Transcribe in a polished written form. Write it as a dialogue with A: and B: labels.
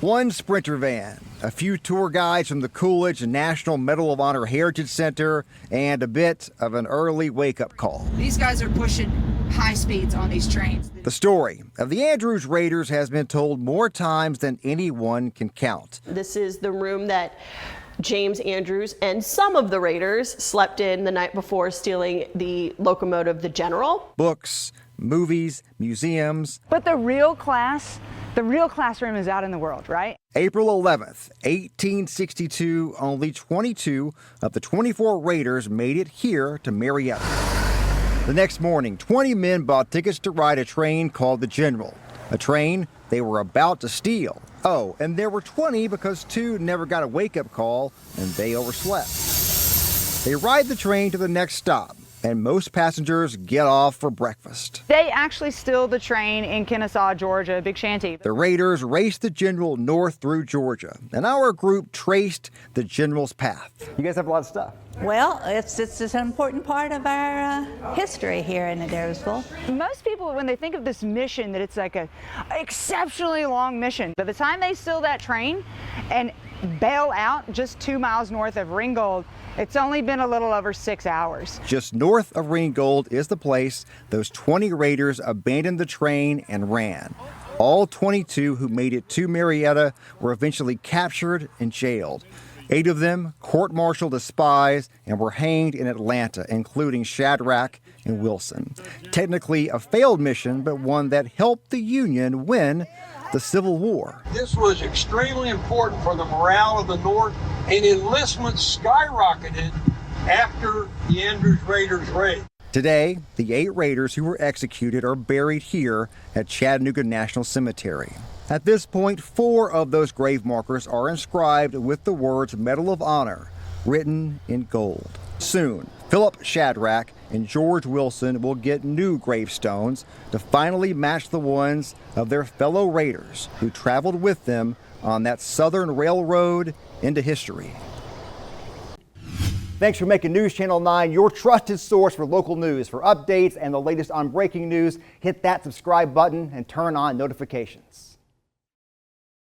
A: One Sprinter van, a few tour guides from the Coolidge National Medal of Honor Heritage Center, and a bit of an early wake-up call.
B: These guys are pushing high speeds on these trains.
A: The story of the Andrews Raiders has been told more times than anyone can count.
C: This is the room that James Andrews and some of the Raiders slept in the night before stealing the locomotive, the General.
A: Books, movies, museums.
D: But the real classroom is out in the world, right?
A: April 11th, 1862, only 22 of the 24 Raiders made it here to Marietta. The next morning, 20 men bought tickets to ride a train called the General, a train they were about to steal. Oh, and there were 20 because 2 never got a wake-up call and they overslept. They ride the train to the next stop, and most passengers get off for breakfast.
D: They actually steal the train in Kennesaw, Georgia, Big Shanty.
A: The Raiders raced the General north through Georgia, and our group traced the General's path. You guys have a lot of stuff.
E: Well, it's an important part of our history here in Adairsville.
D: Most people, when they think of this mission, that it's like an exceptionally long mission. By the time they steal that train and bail out just 2 miles north of Ringgold, it's only been a little over 6 hours.
A: Just north of Ringgold is the place those 20 Raiders abandoned the train and ran. All 22 who made it to Marietta were eventually captured and jailed. 8 of them court-martialed as spies and were hanged in Atlanta, including Shadrach and Wilson. Technically a failed mission, but one that helped the Union win the Civil War.
F: This was extremely important for the morale of the North, and enlistment skyrocketed after the Andrews Raiders raid.
A: Today, the 8 Raiders who were executed are buried here at Chattanooga National Cemetery. At this point, 4 of those grave markers are inscribed with the words Medal of Honor written in gold. Soon, Philip Shadrach and George Wilson will get new gravestones to finally match the ones of their fellow Raiders who traveled with them on that Southern Railroad into history. Thanks for making News Channel 9 your trusted source for local news. For updates and the latest on breaking news, hit that subscribe button and turn on notifications.